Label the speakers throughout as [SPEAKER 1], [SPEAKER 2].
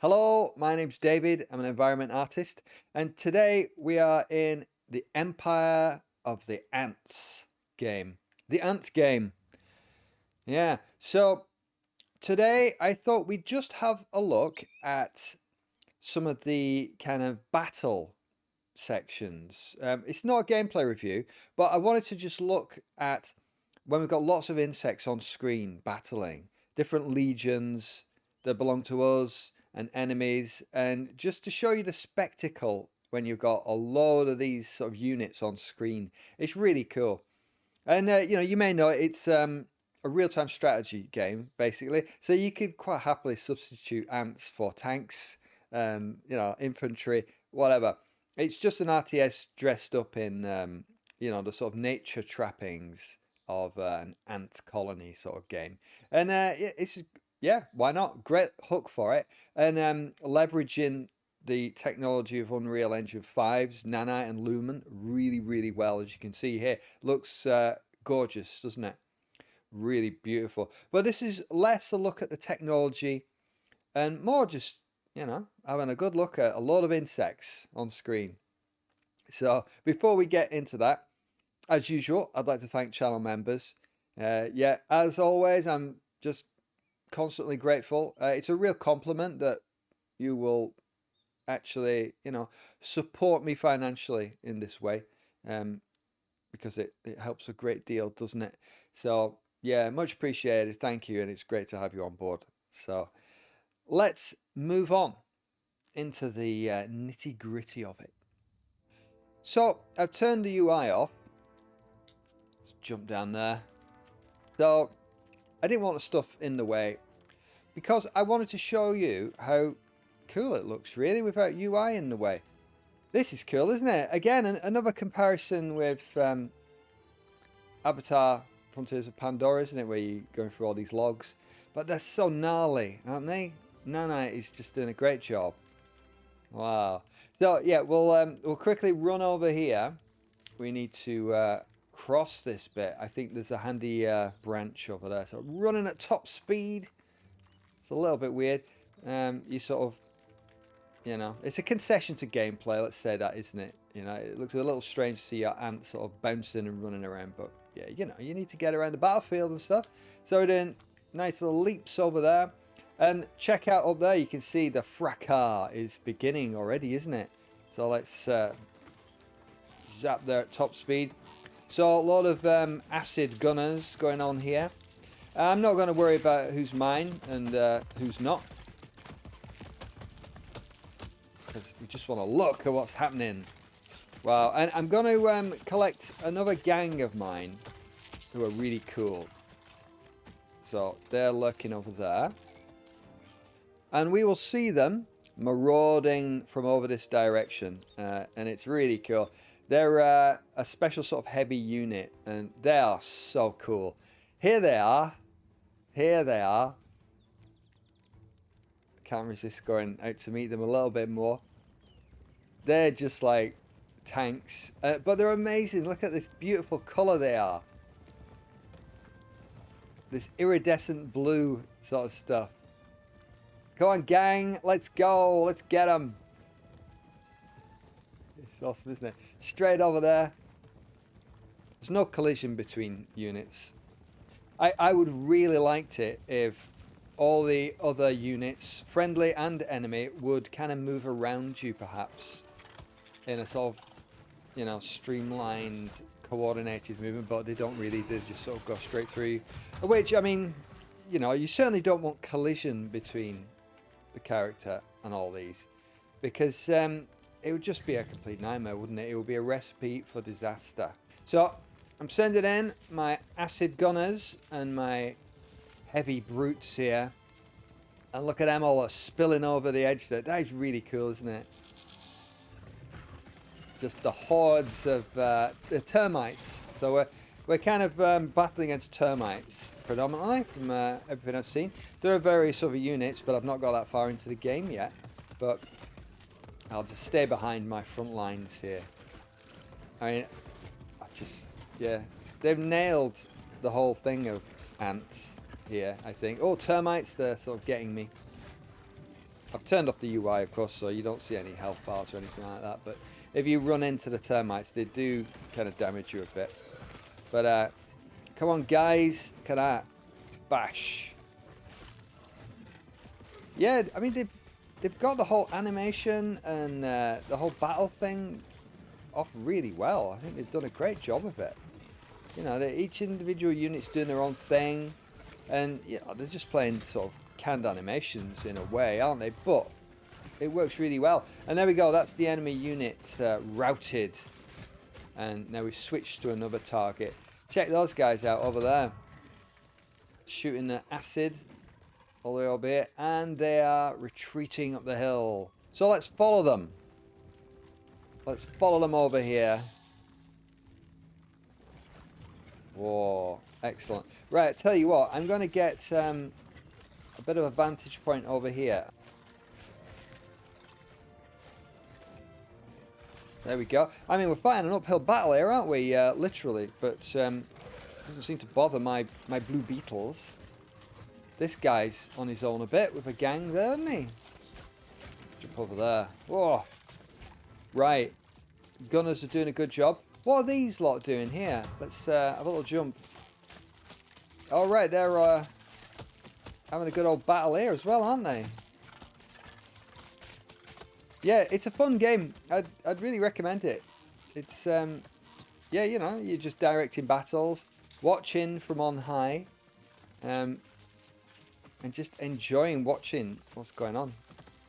[SPEAKER 1] Hello, my name's David. I'm an environment artist, and today we are in the Empire of the Ants game. The Ants game. Yeah, so today I thought we'd just have a look at some of the kind of battle sections. It's not a gameplay review, but I wanted to just look at when we've got lots of insects on screen battling, different legions that belong to us and enemies, and just to show you the spectacle when you've got a load of these sort of units on screen. It's really cool. And you may know it's a real-time strategy game, basically. So you could quite happily substitute ants for tanks, infantry, whatever. It's just an RTS dressed up in, the sort of nature trappings of an ant colony sort of game. And why not? Great hook for it. And leveraging the technology of Unreal Engine 5's Nanite and Lumen really, really well, as you can see here. Looks gorgeous, doesn't it? Really beautiful. But this is less a look at the technology and more just, having a good look at a lot of insects on screen. So before we get into that, as usual, I'd like to thank channel members. As always, I'm just constantly grateful. It's a real compliment that you will actually, support me financially in this way, because it helps a great deal, doesn't it? So, yeah, much appreciated. Thank you. And it's great to have you on board. So, let's move on into the nitty gritty of it. So, I've turned the UI off. Let's jump down there. So, I didn't want the stuff in the way because I wanted to show you how cool it looks really without UI in the way. This is cool, isn't it? Again, another comparison with Avatar Frontiers of Pandora, isn't it? Where you're going through all these logs. But they're so gnarly, aren't they? Nanite is just doing a great job. Wow. So, yeah, we'll quickly run over here. We need to cross this bit. I think there's a handy branch over there. So, running at top speed. It's a little bit weird. You sort of, it's a concession to gameplay, let's say that, isn't it? It looks a little strange to see your ants sort of bouncing and running around, but yeah, you need to get around the battlefield and stuff. So we're doing nice little leaps over there. And check out up there, you can see the fracas is beginning already, isn't it? So let's zap there at top speed. So a lot of acid gunners going on here. I'm not going to worry about who's mine and who's not, because we just want to look at what's happening. Wow, and I'm going to collect another gang of mine who are really cool. So they're lurking over there. And we will see them marauding from over this direction. And it's really cool. They're a special sort of heavy unit, and they are so cool. Here they are. Here they are. Can't resist going out to meet them a little bit more. They're just like tanks, but they're amazing. Look at this beautiful color they are. This iridescent blue sort of stuff. Come on, gang, let's go. Let's get them. It's awesome, isn't it? Straight over there. There's no collision between units. I would really liked it if all the other units, friendly and enemy, would kind of move around you, perhaps, in a sort of, streamlined, coordinated movement, but they don't really. They just sort of go straight through you. Which, I mean, you certainly don't want collision between the character and all these, because it would just be a complete nightmare, wouldn't it? It would be a recipe for disaster. So I'm sending in my acid gunners and my heavy brutes here, and look at them all spilling over the edge there. That is really cool, isn't it? Just the hordes of the termites. So we're kind of battling against termites predominantly from everything I've seen. There are various other units, but I've not got that far into the game yet. But I'll just stay behind my front lines here. I mean, they've nailed the whole thing of ants here, I think. Oh, termites, they're sort of getting me. I've turned off the UI, of course, so you don't see any health bars or anything like that. But if you run into the termites, they do kind of damage you a bit. But come on, guys. Look at that. Bash. Yeah, I mean, they've got the whole animation and the whole battle thing off really well. I think they've done a great job of it. You know, each individual unit's doing their own thing. And, you know, they're just playing sort of canned animations in a way, aren't they? But it works really well. And there we go. That's the enemy unit routed. And now we switch to another target. Check those guys out over there. Shooting the acid all the way over here. And they are retreating up the hill. So let's follow them. Let's follow them over here. Whoa, excellent. Right, tell you what, I'm going to get a bit of a vantage point over here. There we go. I mean, we're fighting an uphill battle here, aren't we? Literally, but doesn't seem to bother my blue beetles. This guy's on his own a bit with a gang there, isn't he? Jump over there. Whoa. Right. Gunners are doing a good job. What are these lot doing here? Let's have a little jump. All right, they're having a good old battle here as well, aren't they? Yeah, it's a fun game. I'd really recommend it. It's yeah, you know, you're just directing battles, watching from on high, and just enjoying watching what's going on.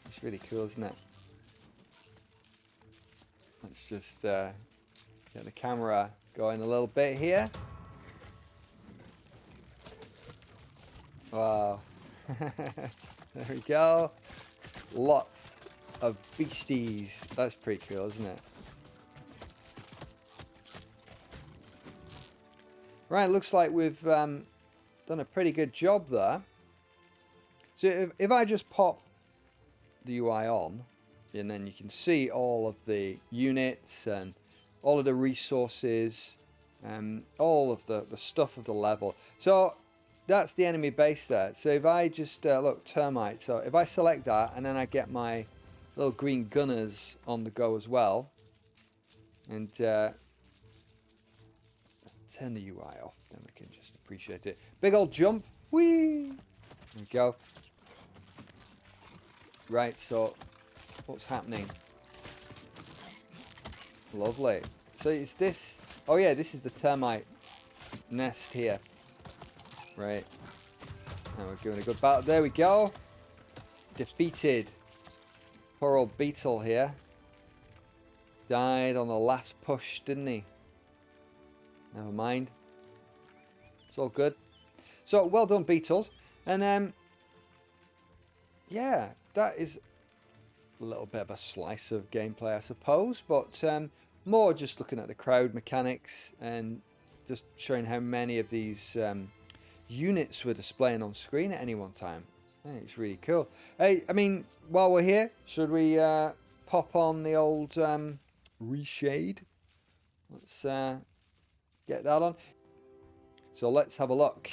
[SPEAKER 1] It's really cool, isn't it? Let's just get the camera going a little bit here. Wow. There we go. Lots of beasties. That's pretty cool, isn't it? Right, looks like we've done a pretty good job there. So if I just pop the UI on, and then you can see all of the units and all of the resources, all of the stuff of the level. So that's the enemy base there. So if I just look, termite. So if I select that and then I get my little green gunners on the go as well, and turn the UI off, then we can just appreciate it. Big old jump. Whee! There we go. Right, so what's happening? Lovely. So it's this. Oh yeah, this is the termite nest here. Right. And we're doing a good battle. There we go. Defeated. Poor old beetle here. Died on the last push, didn't he? Never mind. It's all good. So well done, beetles. And yeah, that is a little bit of a slice of gameplay, I suppose, but more just looking at the crowd mechanics and just showing how many of these units we're displaying on screen at any one time. Hey, it's really cool. Hey, I mean, while we're here, should we pop on the old reshade? Let's get that on. So let's have a look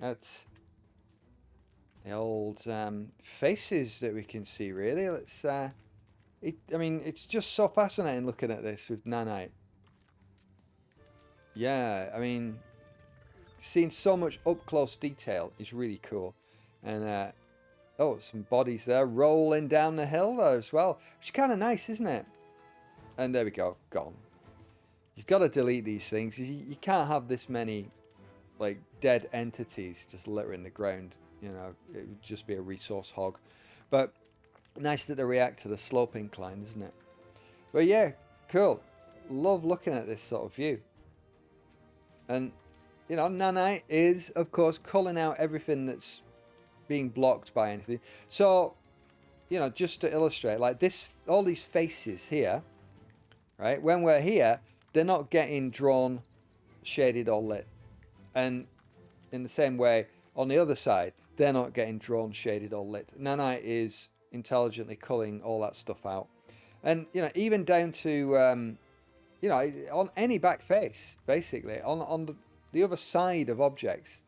[SPEAKER 1] at the old faces that we can see, really. Let's I mean, it's just so fascinating looking at this with Nanite. Yeah, I mean, seeing so much up close detail is really cool. And oh, some bodies there rolling down the hill there as well, which is kind of nice, isn't it? And there we go, gone. You've got to delete these things. You can't have this many like dead entities just littering the ground. You know, it would just be a resource hog. But nice that they react to the slope incline, isn't it? But yeah, cool. Love looking at this sort of view. And, you know, Nanite is, of course, culling out everything that's being blocked by anything. So, you know, just to illustrate, like this, all these faces here, right? When we're here, they're not getting drawn, shaded, or lit. And in the same way, on the other side, they're not getting drawn, shaded, or lit. Nanite is intelligently culling all that stuff out. And, you know, even down to, you know, on any back face, basically, on the other side of objects,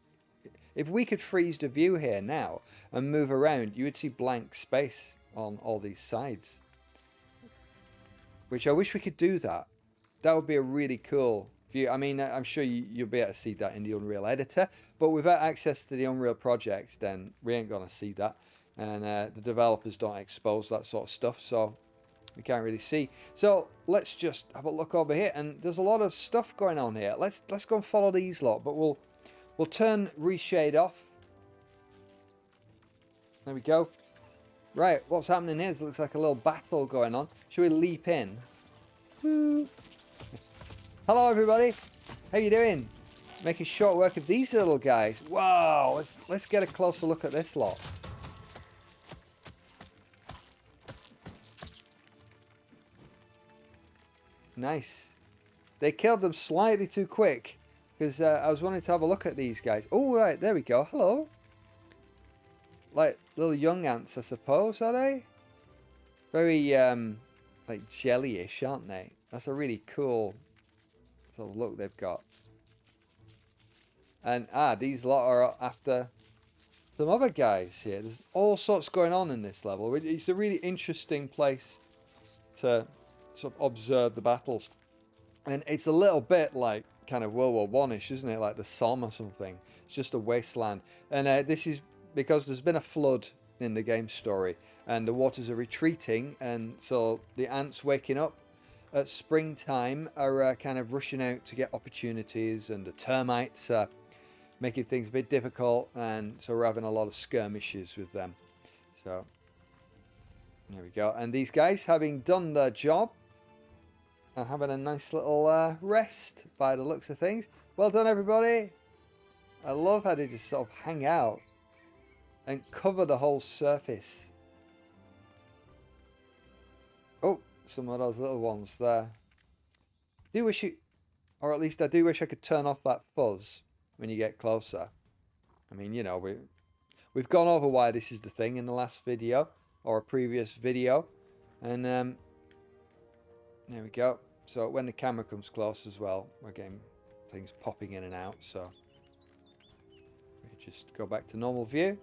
[SPEAKER 1] If we could freeze the view here now and move around, you would see blank space on all these sides. Which I wish we could do that. That would be a really cool view. I mean, I'm sure you'll be able to see that in the Unreal Editor, but without access to the Unreal projects, then we ain't going to see that. And the developers don't expose that sort of stuff, so we can't really see. So let's just have a look over here, and there's a lot of stuff going on here. Let's go and follow these lot, but we'll turn reshade off. There we go. Right, what's happening here? It looks like a little battle going on. Should we leap in? Woo. Hello, everybody. How you doing? Making short work of these little guys. Wow, let's get a closer look at this lot. Nice. They killed them slightly too quick because I was wanting to have a look at these guys. Oh, right, there we go. Hello. Like little young ants, I suppose, are they? Very like jellyish, aren't they? That's a really cool sort of look they've got. And these lot are after some other guys here. There's all sorts going on in this level. It's a really interesting place to sort of observe the battles. And it's a little bit like kind of World War One-ish, isn't it? Like the Somme or something. It's just a wasteland. And this is because there's been a flood in the game story and the waters are retreating, and so the ants waking up at springtime are kind of rushing out to get opportunities, and the termites are making things a bit difficult, and so we're having a lot of skirmishes with them. So there we go. And these guys, having done their job, are having a nice little rest by the looks of things. Well done, everybody. I love how they just sort of hang out and cover the whole surface. Oh, some of those little ones there. I do wish you, or at least I do wish I could turn off that fuzz when you get closer. I mean, you know, we've gone over why this is the thing in the last video, or a previous video. And there we go. So when the camera comes close as well, we're getting things popping in and out. So we just go back to normal view.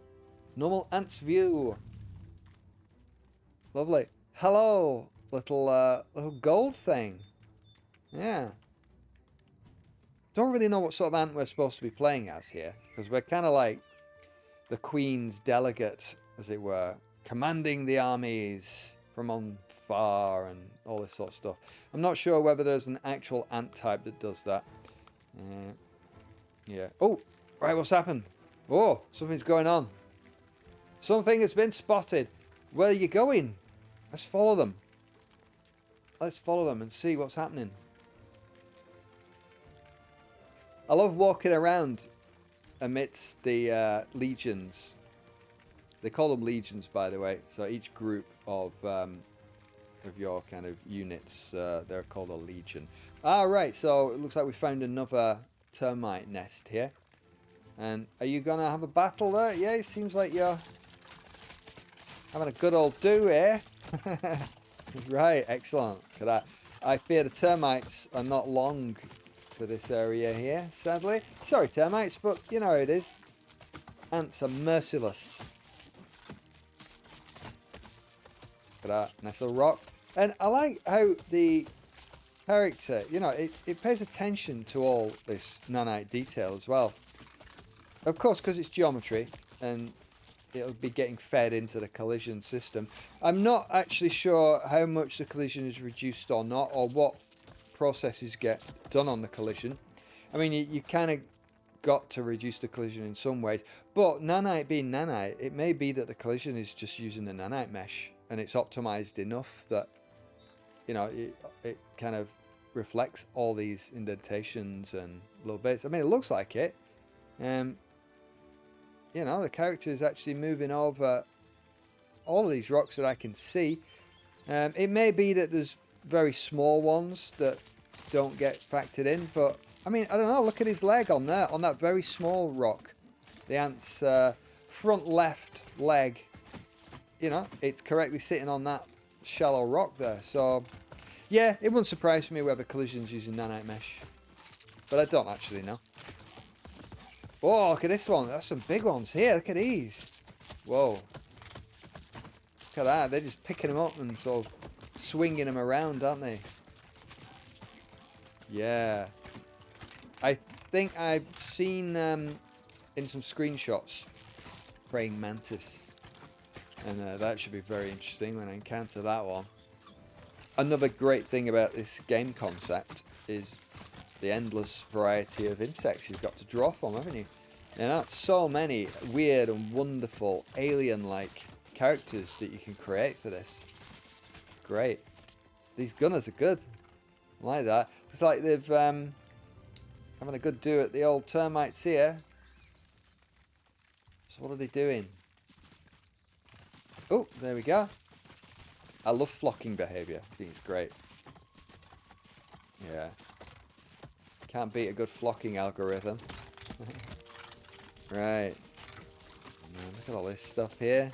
[SPEAKER 1] Normal ants view. Lovely. Hello, little gold thing. Yeah. Don't really know what sort of ant we're supposed to be playing as here, because we're kind of like the Queen's delegate, as it were, commanding the armies from on far and all this sort of stuff. I'm not sure whether there's an actual ant type that does that. Yeah. Oh, right, what's happened? Oh, something's going on. Something has been spotted. Where are you going? Let's follow them. Let's follow them and see what's happening. I love walking around amidst the legions. They call them legions, by the way. So each group of your kind of units, they're called a legion. Right, so it looks like we found another termite nest here. And are you going to have a battle there? Yeah, it seems like you're having a good old do here. Right, excellent. Look at that. I fear the termites are not long for this area here, sadly. Sorry, termites, but you know how it is. Ants are merciless. Look at that. Nice little rock. And I like how the character, you know, it pays attention to all this nanite detail as well. Of course, because it's geometry and it'll be getting fed into the collision system. I'm not actually sure how much the collision is reduced or not, or what processes get done on the collision. I mean, you kind of got to reduce the collision in some ways, but nanite being nanite, it may be that the collision is just using the nanite mesh and it's optimized enough that, you know, it kind of reflects all these indentations and little bits. I mean, it looks like it. You know, the character is actually moving over all of these rocks that I can see. It may be that there's very small ones that don't get factored in, but I mean, I don't know. Look at his leg on there, on that very small rock. The ant's front left leg, you know, it's correctly sitting on that shallow rock there. So, yeah, it wouldn't surprise me whether collision's using nanite mesh, but I don't actually know. Oh, look at this one. There's some big ones here. Look at these. Whoa. Look at that. They're just picking them up and sort of swinging them around, aren't they? Yeah. I think I've seen in some screenshots praying mantis. And that should be very interesting when I encounter that one. Another great thing about this game concept is the endless variety of insects you've got to draw from, haven't you? And that's so many weird and wonderful alien-like characters that you can create for this. Great. These gunners are good. I like that. It's like they've having a good do at the old termites here. So what are they doing? Oh, there we go. I love flocking behaviour. I think it's great. Yeah. Can't beat a good flocking algorithm. Right. Look at all this stuff here.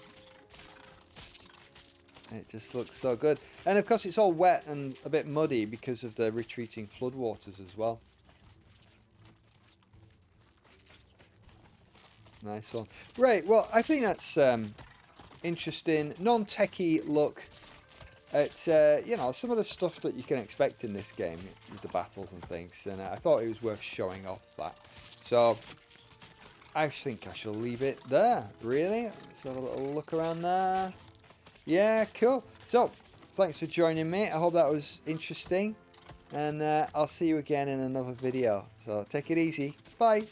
[SPEAKER 1] It just looks so good. And of course it's all wet and a bit muddy because of the retreating floodwaters as well. Nice one. Right, well, I think that's interesting, non-techie look at, you know, some of the stuff that you can expect in this game with the battles and things. And I thought it was worth showing off that. So I think I shall leave it there, really. Let's have a little look around there. Yeah, cool. So, thanks for joining me. I hope that was interesting. And I'll see you again in another video. So, take it easy. Bye.